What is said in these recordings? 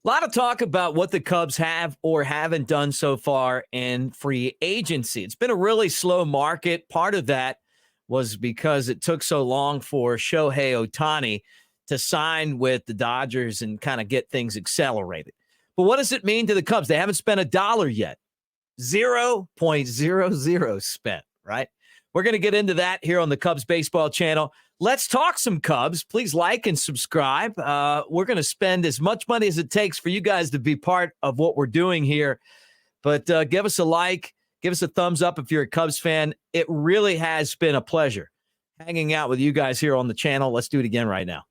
A lot of talk about what the Cubs have or haven't done so far in free agency. It's been a really slow market. Part of that was because it took so long for Shohei Ohtani to sign with the Dodgers and kind of get things accelerated. But what does it mean to the Cubs? They haven't spent $1 yet. 0.00 spent, right? We're going to get into that here on the Cubs Baseball Channel. Let's talk some Cubs. Please like and subscribe. We're going to spend as much money as it takes for you guys to be part of what we're doing here. But give us a like, give us a thumbs up if you're a Cubs fan. It really has been a pleasure hanging out with you guys here on the channel. Let's do it again right now.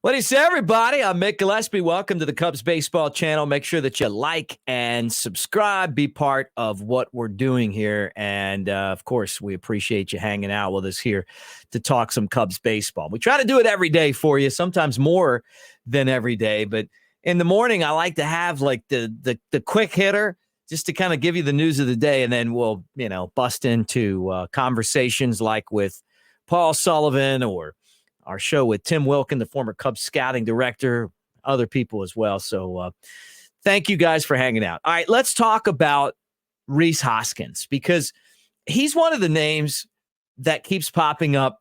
What do you say, everybody? I'm Mick Gillispie. Welcome to the Cubs Baseball Channel. Make sure that you like and subscribe. Be part of what we're doing here. And, of course, we appreciate you hanging out with us here to talk some Cubs baseball. We try to do it every day for you, sometimes more than every day. But in the morning, I like to have, like, the quick hitter just to kind of give you the news of the day. And then we'll, bust into conversations like with Paul Sullivan or our show with Tim Wilkin, the former Cubs scouting director, other people as well. So thank you guys for hanging out. All right, let's talk about Rhys Hoskins because he's one of the names that keeps popping up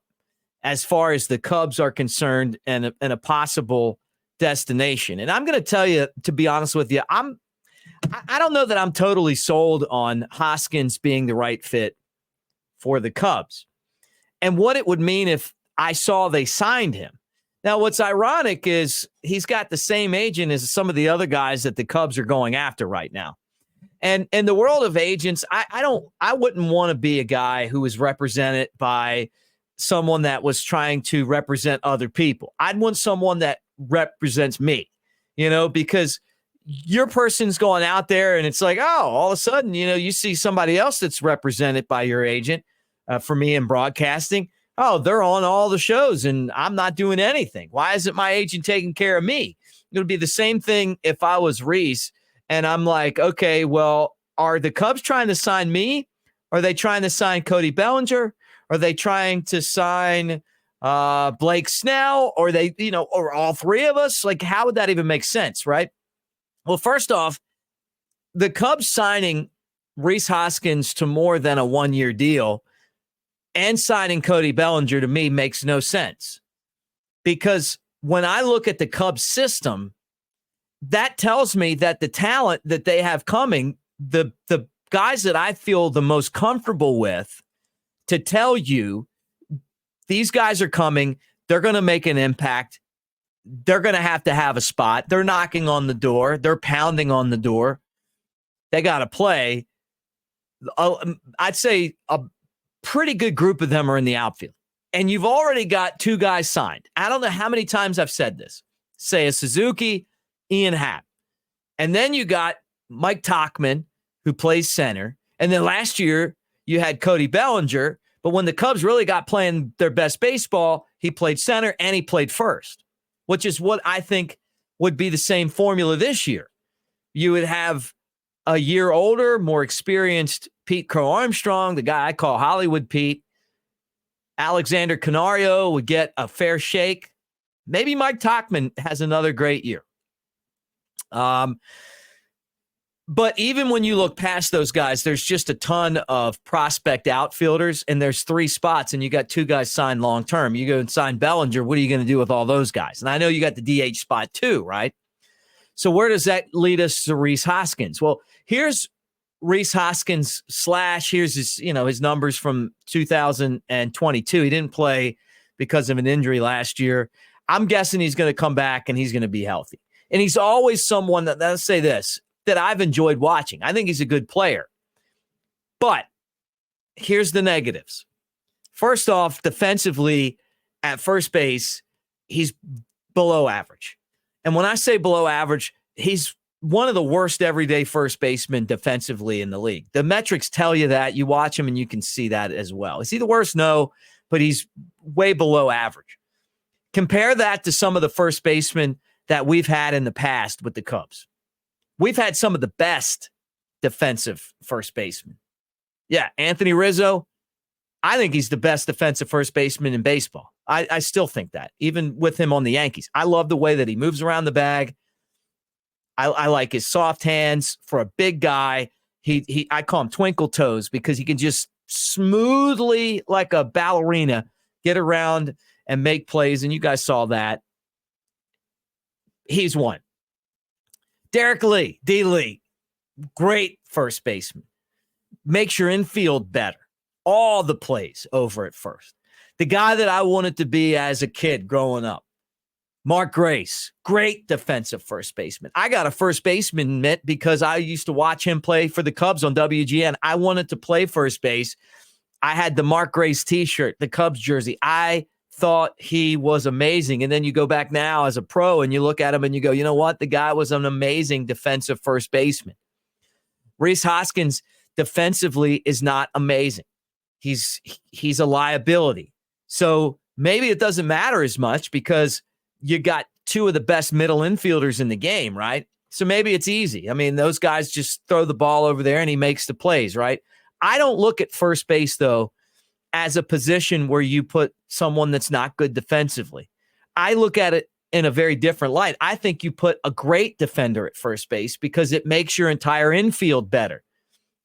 as far as the Cubs are concerned and a possible destination. And I'm going to tell you, to be honest with you, I don't know that I'm totally sold on Hoskins being the right fit for the Cubs and what it would mean if I saw they signed him. Now, what's ironic is he's got the same agent as some of the other guys that the Cubs are going after right now. And in the world of agents, I wouldn't want to be a guy who was represented by someone that was trying to represent other people. I'd want someone that represents me, because your person's going out there and it's like, oh, all of a sudden, you see somebody else that's represented by your agent. For me in broadcasting, oh, they're on all the shows and I'm not doing anything. Why isn't my agent taking care of me? It would be the same thing if I was Rhys and I'm like, okay, well, are the Cubs trying to sign me? Are they trying to sign Cody Bellinger? Are they trying to sign Blake Snell? Or they, or all three of us? Like, how would that even make sense, right? Well, first off, the Cubs signing Rhys Hoskins to more than a one-year deal and signing Cody Bellinger to me makes no sense because when I look at the Cubs system, that tells me that the talent that they have coming, the guys that I feel the most comfortable with to tell you these guys are coming, they're going to make an impact. They're going to have a spot. They're knocking on the door. They're pounding on the door. They got to play. I'd say a pretty good group of them are in the outfield. And you've already got two guys signed. I don't know how many times I've said this. Seiya Suzuki, Ian Happ. And then you got Mike Tauchman, who plays center. And then last year, you had Cody Bellinger. But when the Cubs really got playing their best baseball, he played center and he played first, which is what I think would be the same formula this year. You would have a year older, more experienced Pete Crow Armstrong, the guy I call Hollywood Pete. Alexander Canario would get a fair shake. Maybe Mike Tauchman has another great year. But even when you look past those guys, there's just a ton of prospect outfielders, and there's three spots, and you got two guys signed long-term. You go and sign Bellinger, what are you going to do with all those guys? And I know you got the DH spot too, right? So where does that lead us to Rhys Hoskins? Well, here's Rhys Hoskins here's his, his numbers from 2022. He didn't play because of an injury last year. I'm guessing he's going to come back and he's going to be healthy. And he's always someone that, let's say this, that I've enjoyed watching. I think he's a good player. But here's the negatives. First off, defensively at first base, he's below average. And when I say below average, he's one of the worst everyday first basemen defensively in the league. The metrics tell you that. You watch him and you can see that as well. Is he the worst? No. but he's way below average. Compare that to some of the first basemen that we've had in the past with the Cubs. We've had some of the best defensive first basemen. Yeah, Anthony Rizzo, I think he's the best defensive first baseman in baseball. I still think that, even with him on the Yankees. I love the way that he moves around the bag. I like his soft hands for a big guy. I call him twinkle toes because he can just smoothly, like a ballerina, get around and make plays, and you guys saw that. He's one. Derek Lee, D. Lee, great first baseman. Makes your infield better. All the plays over at first. The guy that I wanted to be as a kid growing up, Mark Grace, great defensive first baseman. I got a first baseman mitt because I used to watch him play for the Cubs on WGN. I wanted to play first base. I had the Mark Grace t-shirt, the Cubs jersey. I thought he was amazing. And then you go back now as a pro and you look at him and you go, you know what? The guy was an amazing defensive first baseman. Rhys Hoskins defensively is not amazing. He's a liability. So maybe it doesn't matter as much because you got two of the best middle infielders in the game, right? So maybe it's easy. I mean, those guys just throw the ball over there and he makes the plays, right? I don't look at first base, though, as a position where you put someone that's not good defensively. I look at it in a very different light. I think you put a great defender at first base because it makes your entire infield better.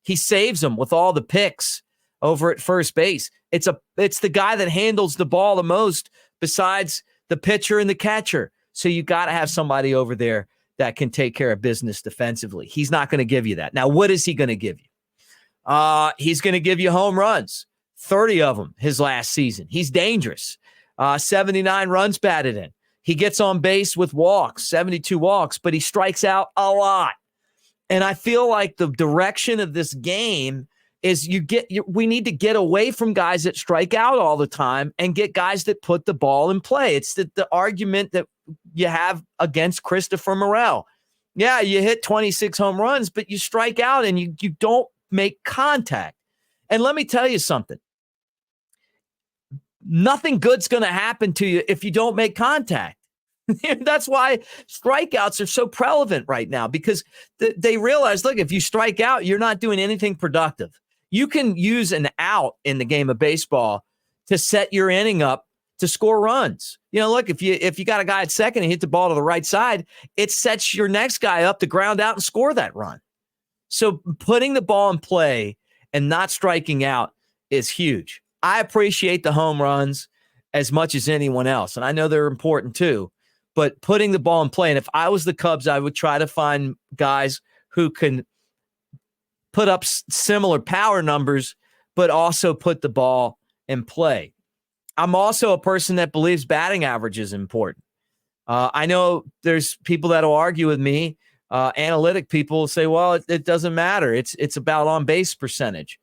He saves them with all the picks over at first base. It's the guy that handles the ball the most besides the pitcher and the catcher. So you got to have somebody over there that can take care of business defensively. He's not going to give you that. Now, what is he going to give you? He's going to give you home runs, 30 of them his last season. He's dangerous. 79 runs batted in. He gets on base with walks, 72 walks, but he strikes out a lot. And I feel like the direction of this game is we need to get away from guys that strike out all the time and get guys that put the ball in play. It's the argument that you have against Christopher Morel. Yeah, you hit 26 home runs, but you strike out and you don't make contact. And let me tell you something. Nothing good's going to happen to you if you don't make contact. That's why strikeouts are so prevalent right now, because they realize, look, if you strike out, you're not doing anything productive. You can use an out in the game of baseball to set your inning up to score runs. You know, look, if you got a guy at second and hit the ball to the right side, it sets your next guy up to ground out and score that run. So putting the ball in play and not striking out is huge. I appreciate the home runs as much as anyone else, and I know they're important too. But putting the ball in play, and if I was the Cubs, I would try to find guys who can put up similar power numbers, but also put the ball in play. I'm also a person that believes batting average is important. I know there's people that will argue with me. Analytic people say, well, it doesn't matter. It's about on-base percentage.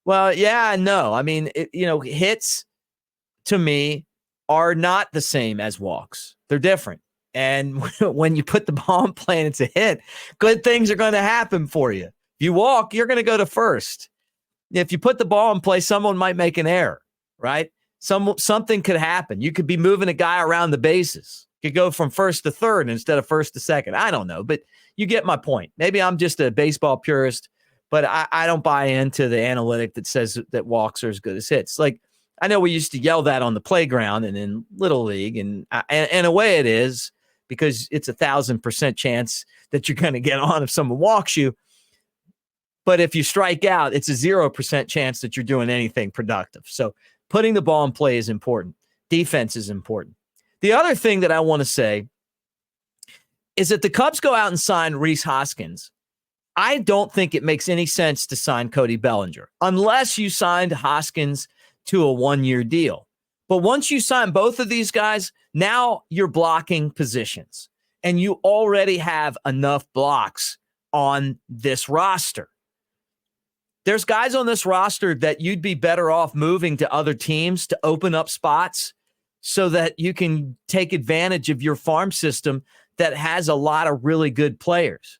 Well, yeah and no. I mean, hits to me are not the same as walks. They're different. And when you put the ball in play and it's a hit, good things are going to happen for you. If you walk, you're going to go to first. If you put the ball in play, someone might make an error, right? Something could happen. You could be moving a guy around the bases. You could go from first to third instead of first to second. I don't know, but you get my point. Maybe I'm just a baseball purist, but I don't buy into the analytic that says that walks are as good as hits. Like, I know we used to yell that on the playground and in Little League, and in a way it is, because it's 1,000% chance that you're going to get on if someone walks you. But if you strike out, it's a 0% chance that you're doing anything productive. So putting the ball in play is important. Defense is important. The other thing that I want to say is that the Cubs go out and sign Rhys Hoskins. I don't think it makes any sense to sign Cody Bellinger unless you signed Hoskins to a 1-year deal. But once you sign both of these guys, now you're blocking positions, and you already have enough blocks on this roster. There's guys on this roster that you'd be better off moving to other teams to open up spots so that you can take advantage of your farm system that has a lot of really good players.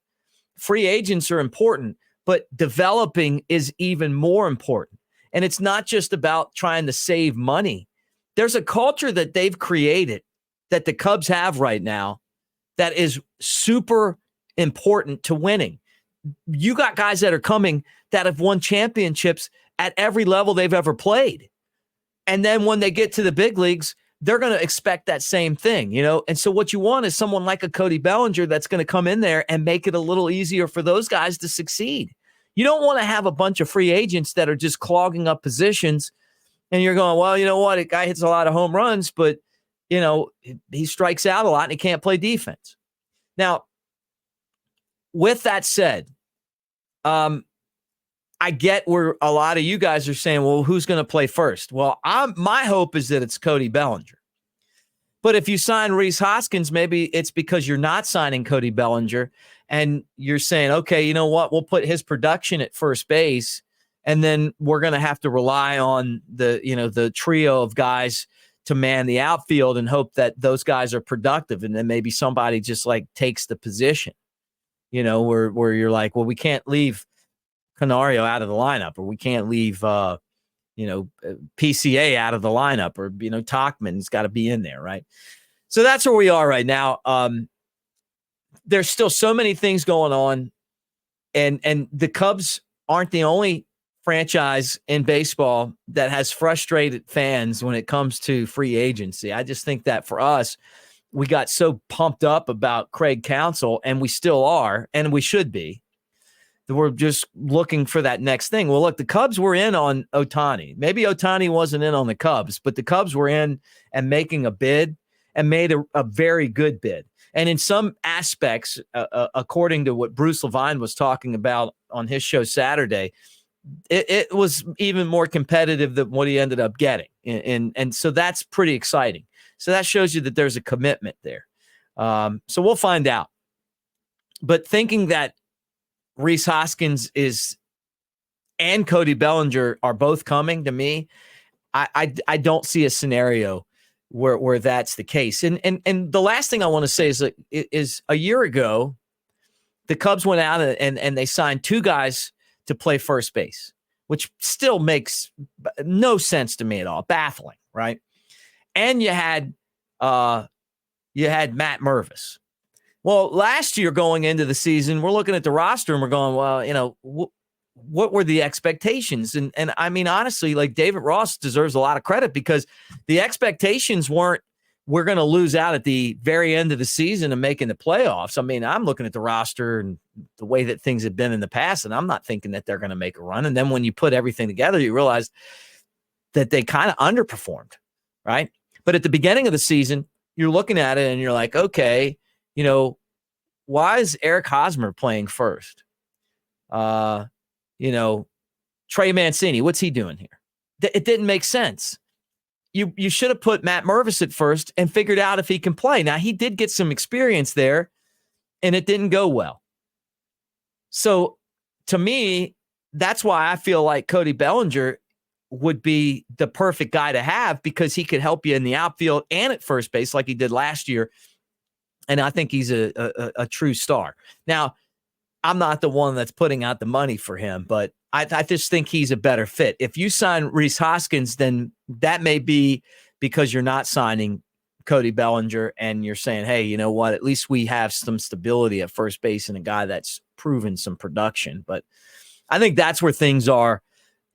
Free agents are important, but developing is even more important. And it's not just about trying to save money. There's a culture that they've created that the Cubs have right now that is super important to winning. You got guys that are coming that have won championships at every level they've ever played. And then when they get to the big leagues, they're going to expect that same thing, you know? And so what you want is someone like a Cody Bellinger that's going to come in there and make it a little easier for those guys to succeed. You don't want to have a bunch of free agents that are just clogging up positions and you're going, well, you know what? A guy hits a lot of home runs, but, you know, he strikes out a lot and he can't play defense. Now, with that said, I get where a lot of you guys are saying, well, who's going to play first? Well, my hope is that it's Cody Bellinger. But if you sign Rhys Hoskins, maybe it's because you're not signing Cody Bellinger and you're saying, okay, you know what? We'll put his production at first base and then we're going to have to rely on the trio of guys to man the outfield and hope that those guys are productive. And then maybe somebody just like takes the position, you know, where you're like, well, we can't leave Canario out of the lineup, or we can't leave, PCA out of the lineup, or, you know, Tachman's got to be in there, right? So that's where we are right now. There's still so many things going on, and the Cubs aren't the only franchise in baseball that has frustrated fans when it comes to free agency. I just think that for us, we got so pumped up about Craig Counsell, and we still are, and we should be. We're just looking for that next thing. Well, look, the Cubs were in on Ohtani. Maybe Ohtani wasn't in on the Cubs, but the Cubs were in and making a bid and made a very good bid. And in some aspects, according to what Bruce Levine was talking about on his show Saturday, it was even more competitive than what he ended up getting. And so that's pretty exciting. So that shows you that there's a commitment there. So we'll find out. But thinking that Rhys Hoskins and Cody Bellinger are both coming, to me, I don't see a scenario where that's the case. And the last thing I want to say is a year ago, the Cubs went out and they signed two guys to play first base, which still makes no sense to me at all. Baffling, right? And you had Matt Mervis. Well, last year going into the season, we're looking at the roster and we're going, well, you know, what were the expectations? And I mean, honestly, like David Ross deserves a lot of credit because the expectations weren't, we're going to lose out at the very end of the season and making the playoffs. I mean, I'm looking at the roster and the way that things have been in the past, and I'm not thinking that they're going to make a run. And then when you put everything together, you realize that they kind of underperformed, right? But at the beginning of the season, you're looking at it and you're like, okay, you know, why is Eric Hosmer playing first? Trey Mancini, what's he doing here? It didn't make sense. You should have put Matt Mervis at first and figured out if he can play. Now, he did get some experience there, and it didn't go well. So, to me, that's why I feel like Cody Bellinger would be the perfect guy to have because he could help you in the outfield and at first base like he did last year. And I think he's a true star. Now, I'm not the one that's putting out the money for him, but I just think he's a better fit. If you sign Rhys Hoskins, then that may be because you're not signing Cody Bellinger and you're saying, hey, you know what, at least we have some stability at first base and a guy that's proven some production. But I think that's where things are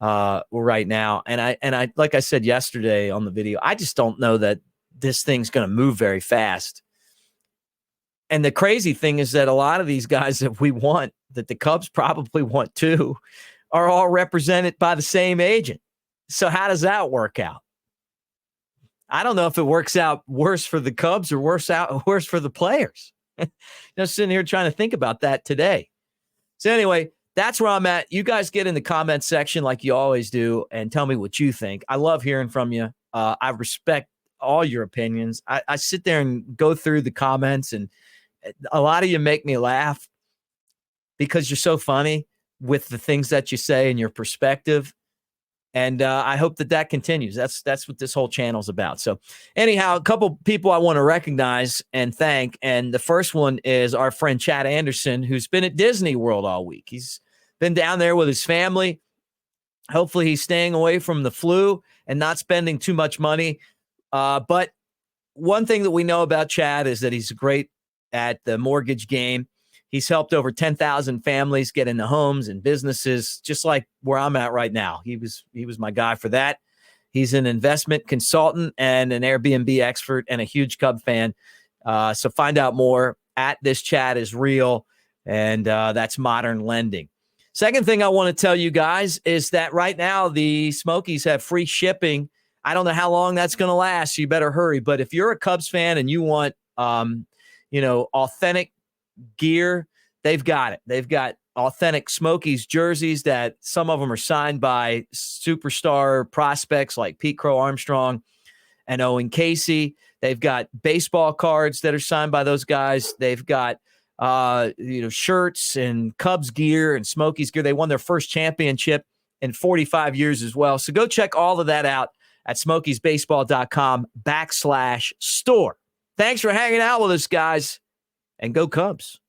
right now. And I, like I said yesterday on the video, I just don't know that this thing's going to move very fast. And the crazy thing is that a lot of these guys that we want, that the Cubs probably want too, are all represented by the same agent. So how does that work out? I don't know if it works out worse for the Cubs or worse for the players. Just sitting here trying to think about that today. So anyway, that's where I'm at. You guys get in the comment section like you always do and tell me what you think. I love hearing from you. I respect all your opinions. I sit there and go through the comments, and a lot of you make me laugh because you're so funny with the things that you say and your perspective. And I hope that continues. That's what this whole channel is about. So anyhow, a couple people I want to recognize and thank. And the first one is our friend Chad Anderson, who's been at Disney World all week. He's been down there with his family. Hopefully he's staying away from the flu and not spending too much money. But one thing that we know about Chad is that he's great at the mortgage game. He's helped over 10,000 families get into homes and businesses, just like where I'm at right now. He was my guy for that. He's an investment consultant and an Airbnb expert and a huge Cub fan. So find out more at This Chat Is Real, and that's Modern Lending. Second thing I want to tell you guys is that right now the Smokies have free shipping. I don't know how long that's going to last, so you better hurry. But if you're a Cubs fan and you want, authentic gear, they've got it. They've got authentic Smokies jerseys that some of them are signed by superstar prospects like Pete Crow Armstrong and Owen Casey. They've got baseball cards that are signed by those guys. They've got shirts and Cubs gear and Smokies gear. They won their first championship in 45 years as well. So go check all of that out at smokiesbaseball.com/store. Thanks for hanging out with us, guys, and go Cubs.